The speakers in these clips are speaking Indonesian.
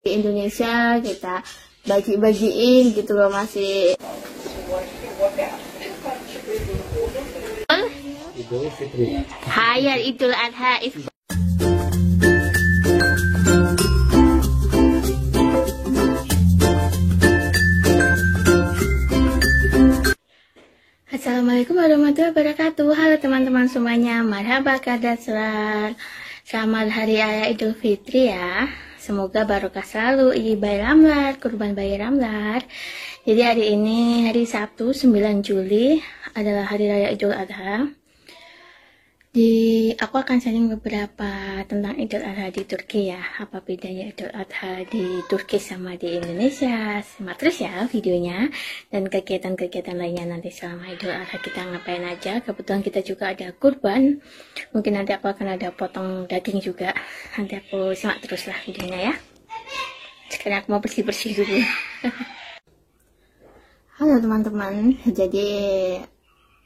di Indonesia kita bagi-bagiin gitu loh, masih Idul Fitri. Hayal Idul Adha. Assalamualaikum warahmatullahi wabarakatuh. Halo teman-teman semuanya, marhaba kadasrar. Selamat Hari Raya Idul Fitri ya. Semoga barokah selalu, Bayi Ramlar, kurban bayi Ramlar. Jadi hari ini hari Sabtu 9 Juli adalah Hari Raya Idul Adha. Aku akan sharing beberapa tentang Idul Adha di Turki ya. Apa bedanya Idul Adha di Turki sama di Indonesia. Simak terus ya videonya. Dan kegiatan-kegiatan lainnya nanti selama Idul Adha kita ngapain aja. Kebetulan kita juga ada kurban. Mungkin nanti aku akan ada potong daging juga. Nanti aku simak terus lah videonya ya. Sekarang aku mau bersih-bersih dulu. Halo teman-teman. Jadi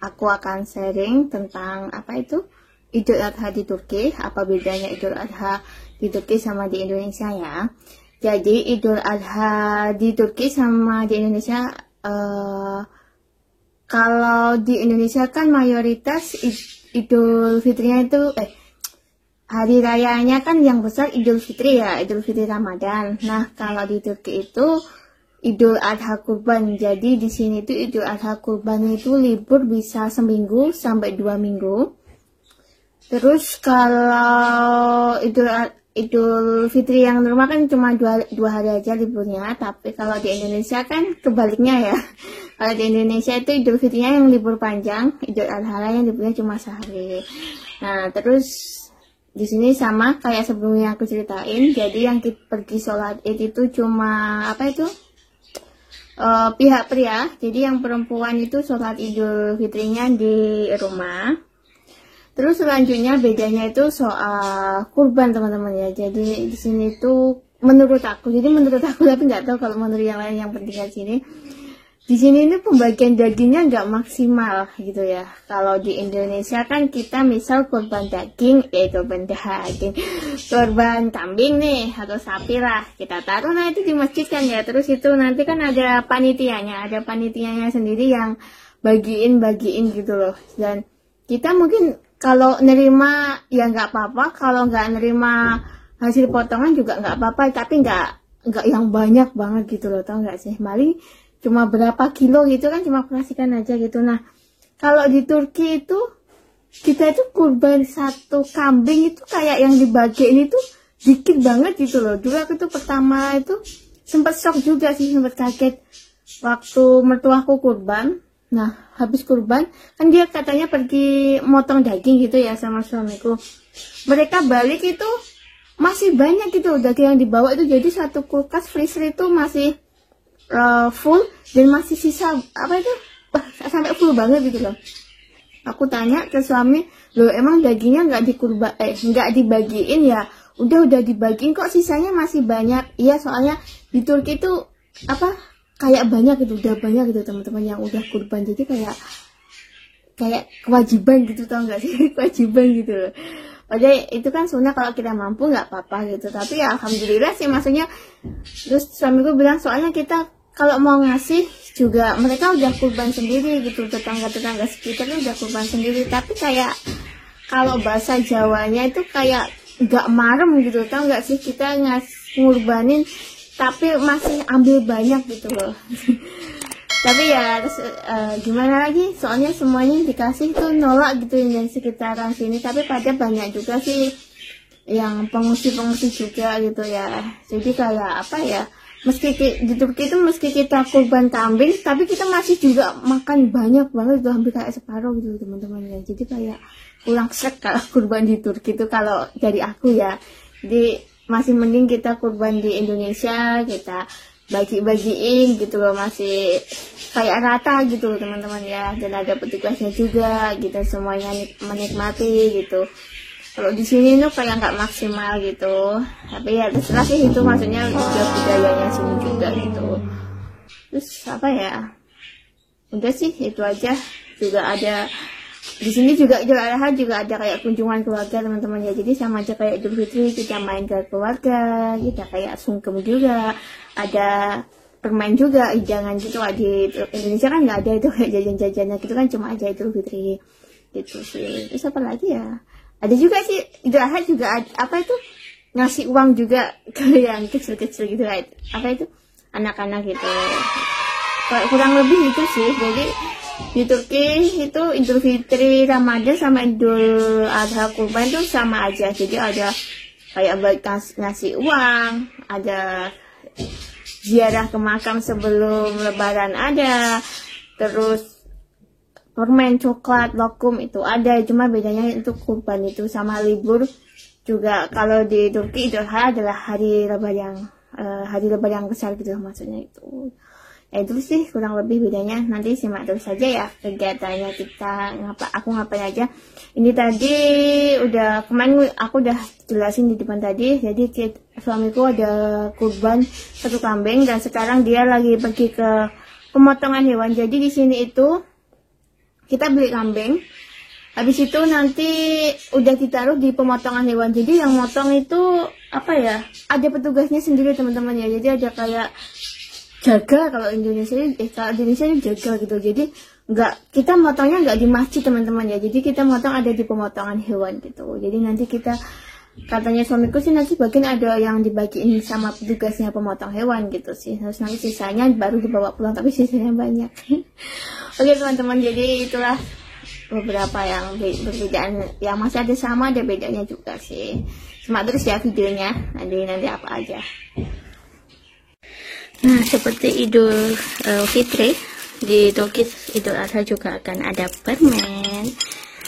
aku akan sharing tentang apa itu Idul Adha di Turki, apa bedanya Idul Adha di Turki sama di Indonesia ya. Jadi Idul Adha di Turki sama di Indonesia, kalau di Indonesia kan mayoritas Idul Fitrinya itu hari rayanya kan yang besar Idul Fitri ya, Idul Fitri Ramadan. Nah kalau di Turki itu Idul Adha Kurban. Jadi di sini tuh Idul Adha Kurban itu libur bisa seminggu sampai 2 minggu. Terus kalau Idul Fitri yang normal kan cuma dua hari aja liburnya. Tapi kalau di Indonesia kan kebaliknya ya. Kalau di Indonesia itu Idul Fitrinya yang libur panjang, Idul Adha yang liburnya cuma sehari. Nah terus di sini sama kayak sebelumnya aku ceritain. Jadi yang pergi sholat Id itu cuma apa itu? Pihak pria, jadi yang perempuan itu sholat Idul Fitrinya di rumah. Terus selanjutnya bedanya itu soal kurban teman-teman ya. Jadi di sini tuh menurut aku tapi nggak tahu kalau menurut yang lain yang penting di sini. Di sini ini pembagian dagingnya nggak maksimal gitu ya. Kalau di Indonesia kan kita misal kurban daging, kurban kambing nih atau sapi lah, kita taruh nanti di masjid kan ya. Terus itu nanti kan ada panitianya sendiri yang bagiin gitu loh. Dan kita mungkin kalau nerima ya nggak apa-apa, kalau nggak nerima hasil potongan juga nggak apa-apa, tapi nggak yang banyak banget gitu loh, tau nggak sih? Paling cuma berapa kilo gitu kan, cuma kasihkan aja gitu. Nah kalau di Turki itu kita itu kurban satu kambing itu kayak yang dibagiin itu dikit banget gitu loh. Dulu aku tuh pertama itu sempat shock juga sih, sempat kaget waktu mertuaku kurban. Nah habis kurban kan dia katanya pergi motong daging gitu ya sama suamiku. Mereka balik itu masih banyak gitu daging yang dibawa itu, jadi satu kulkas freezer itu masih full dan masih sisa apa itu sampai full banget gitu loh. Aku tanya ke suami, loh emang dagingnya nggak dibagiin ya? Udah dibagiin kok sisanya masih banyak. Iya soalnya di Turki itu apa kayak banyak gitu, udah banyak gitu teman-teman yang udah kurban, jadi kayak kewajiban gitu, tau nggak sih? Kewajiban gitu loh. Padahal itu kan sunnah, kalau kita mampu nggak apa-apa gitu. Tapi ya alhamdulillah sih, maksudnya terus suamiku bilang soalnya kita kalau mau ngasih juga mereka udah kurban sendiri gitu, tetangga-tetangga sekitar udah kurban sendiri. Tapi kayak kalau bahasa Jawanya itu kayak nggak marem gitu, tau nggak sih? Kita ngurbanin tapi masih ambil banyak gitu loh. Tapi ya terus gimana lagi, soalnya semuanya dikasih tuh nolak gitu yang dari sekitaran sini. Tapi pada banyak juga sih yang pengungsi juga gitu ya. Jadi kayak apa ya, meski di Turki itu meski kita kurban kambing, tapi kita masih juga makan banyak banget, udah hampir kayak separuh gitu teman-teman ya. Jadi kayak kurang srek kalau kurban di Turki itu, kalau dari aku ya. Jadi masih mending kita kurban di Indonesia, kita bagi-bagiin gitu loh, masih kayak rata gitu loh teman-teman ya. Dan ada petugasnya juga, kita semuanya menikmati gitu. Kalau di sini tuh kayak nggak maksimal gitu. Tapi ya terserah sih, itu maksudnya budayanya sini juga gitu. Terus apa ya, udah sih itu aja. Juga ada di sini juga Idul Adha juga ada kayak kunjungan keluarga teman-teman ya. Jadi sama aja kayak Idul Fitri, kita main ke keluarga, kita kayak sungkem juga, ada permen juga, jangan gitu. Di Indonesia kan nggak ada itu kayak jajan-jajannya gitu kan, cuma aja Idul Fitri gitu sih. Terus apa lagi ya, ada juga sih Idul Adha juga apa itu, ngasih uang juga ke yang kecil-kecil gitu kan, apa itu, anak-anak gitu. Kurang lebih itu sih. Jadi di Turki itu Idul Fitri, Ramadan sama Idul Adha Kurban itu sama aja. Jadi ada kayak baik ngasih uang, ada ziarah ke makam sebelum Lebaran ada, terus permen, coklat, lokum itu ada. Cuma bedanya itu kurban itu sama libur juga. Kalau di Turki Idul Adha adalah hari lebaran yang besar gitu maksudnya itu. Ya itu sih kurang lebih bedanya. Nanti simak terus saja ya kegiatannya kita aku ngapain aja. Ini tadi kemarin aku udah jelasin di depan tadi. Jadi suamiku ada kurban 1 kambing dan sekarang dia lagi pergi ke pemotongan hewan. Jadi di sini itu kita beli kambing, habis itu nanti udah ditaruh di pemotongan hewan. Jadi yang motong itu apa ya, ada petugasnya sendiri teman-teman ya. Jadi ada kayak jaga, kalau Indonesia ini jaga gitu. Jadi kita motongnya nggak di masjid teman-teman ya. Jadi kita motong ada di pemotongan hewan gitu. Jadi nanti kita, katanya suamiku sih nanti bagian ada yang dibagiin sama petugasnya pemotong hewan gitu sih. Terus nanti sisanya baru dibawa pulang, tapi sisanya banyak. Oke teman-teman, jadi itulah beberapa yang perbedaan, yang masih ada sama ada bedanya juga sih. Simak terus ya videonya, nanti apa aja. Nah, seperti Idul Fitri, di Turki Idul Adha juga akan ada permen.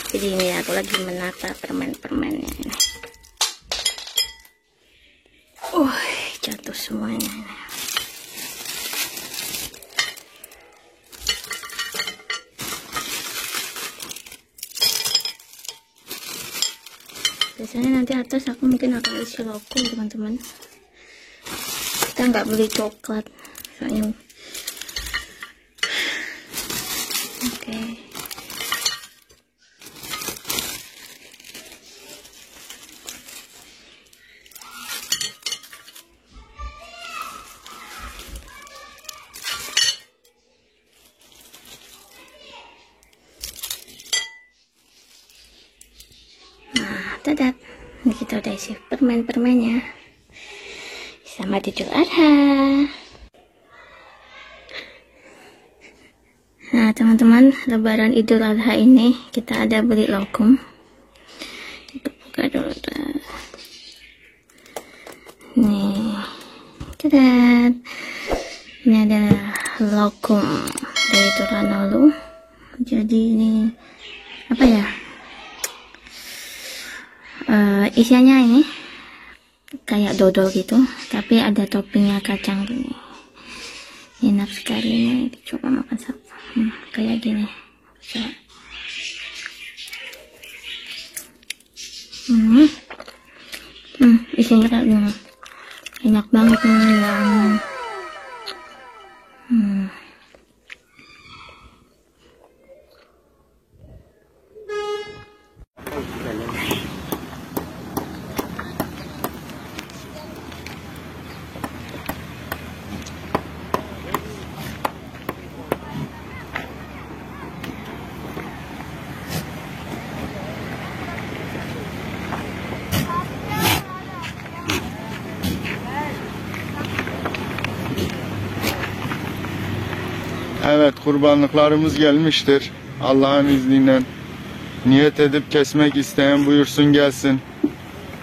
Jadi ini aku lagi menata permen-permennya ini. Jatuh semuanya. Biasanya nanti atas aku mungkin akan isi lokum teman-teman. Kita nggak beli coklat soalnya. Oke. Dadat, ini kita udah isi permen-permennya sama Idul Adha. Nah teman-teman, lebaran Idul Adha ini kita ada beli lokum. Kita buka dulu tuh. Nih, dadat, ini adalah lokum dari Turanolu. Jadi ini apa ya, isiannya ini kayak dodol gitu, tapi ada toppingnya kacang gini. Enak sekali ini, coba makan satu. Kayak gini. Isinya kayak gini. Enak banget nih ya. Evet, kurbanlıklarımız gelmiştir. Allah'ın izniyle niyet edip kesmek isteyen buyursun gelsin.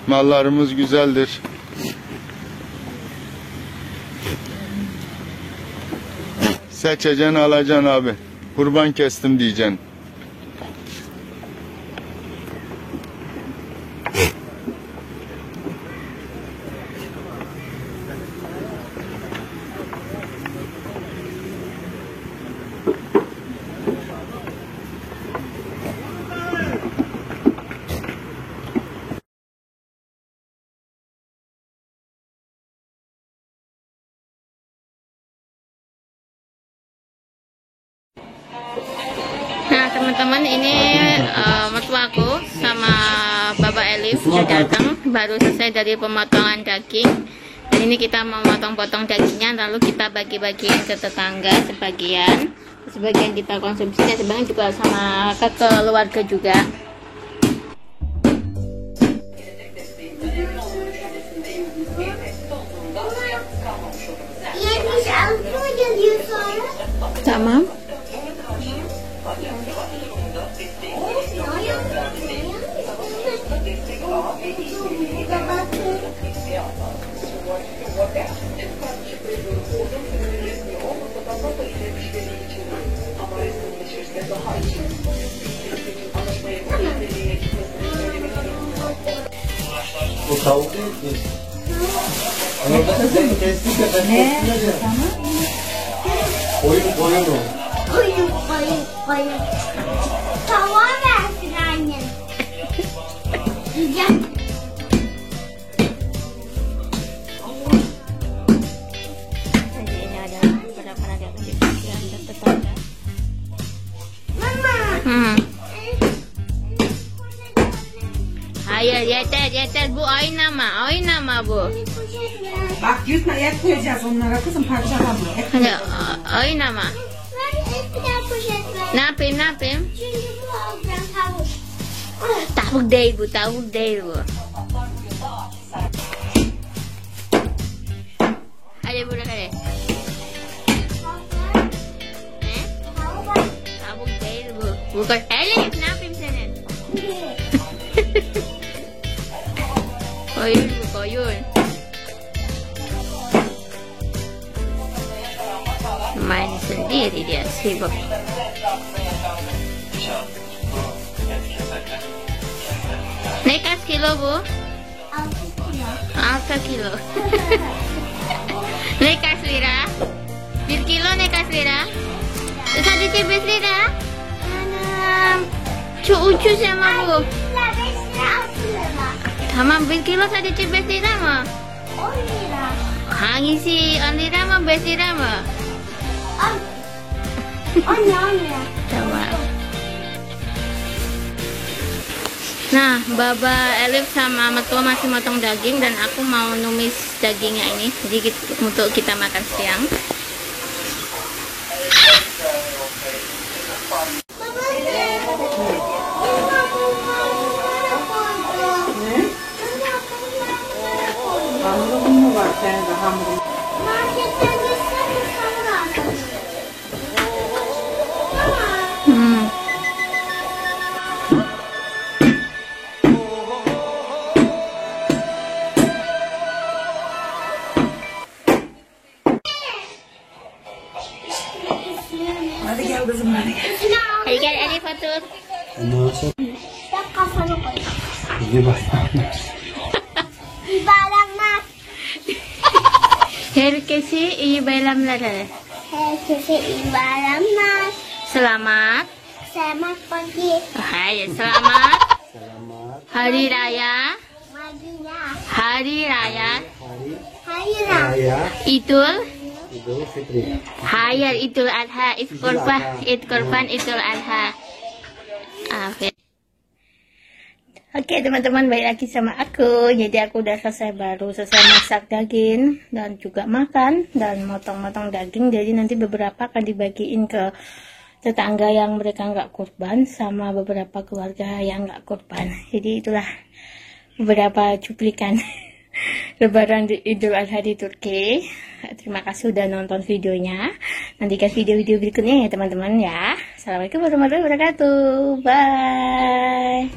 Mallarımız güzeldir. Seçeceksin, alacaksın abi. Kurban kestim diyeceksin. Nah teman-teman, ini mertuaku sama Bapak Elif sudah datang, baru selesai dari pemotongan daging. Dan ini kita mau potong-potong dagingnya, lalu kita bagi-bagiin ke tetangga sebagian kita konsumsi dan sebagian juga sama ke keluarga juga. Tamam. Bu tavuk değil ki. Ama ben kestik de ben kestim. Koyun o. Koyun. Tavuğa versin annem. Yiyeceğim. Jadi ini ada beberapa nasi yang tetangga. Mama. Hayır, yeter bu oynama bu. Bak yutma, et koyacağız onlara kızım, parçalama. Hadi oynama. Ben eskiden poşet ver. Ne yapayım? Çünkü bu alacağım tavuk. Tavuk değil bu. Hadi bırak hadi. Tavuk değil bu. Bukan. Elif ne yapayım senin? Koyun. Main sendiri dia sibuk. Naik kas kilo bu? 6 kilo. Naik kas lira? 1 kilo naik kas lira? Terus ada cibis lira? Ucu sama bu. Tamam 1 kilo sadece 5 lira mı? 10 lira. Hangisi 10 lira mı 5 lira mı? 10 lira. Tamam. Nah, Baba Elif sama mertua masih motong daging dan aku mau numis dagingnya ini. Jadi untuk kita makan siang. Hamurun mu var senin de hamurun? Marketten gitsem hamur alsam. Hadi gel kızım hadi gel. Hadi gel Elif otur. Bak kafanı koy. İyi bak. Bayramlar. Herkese iyi bayramlar. Herkese iyi bayramlar. Selamat. Selamat pagi. Hai, selamat Selamat Hari Raya. Madina. Hari Raya Hayır. Raya Idul. Idul Fitri. Hayır, Idul Adha, Id Kurban, Idul Adha. Afid. Oke teman-teman, balik lagi sama aku. Jadi aku udah baru selesai masak daging dan juga makan dan motong-motong daging. Jadi nanti beberapa akan dibagiin ke tetangga yang mereka nggak kurban sama beberapa keluarga yang nggak kurban. Jadi itulah beberapa cuplikan Lebaran Idul Adha di Turki. Terima kasih udah nonton videonya. Nantikan video-video berikutnya ya teman-teman ya. Assalamualaikum warahmatullahi wabarakatuh. Bye.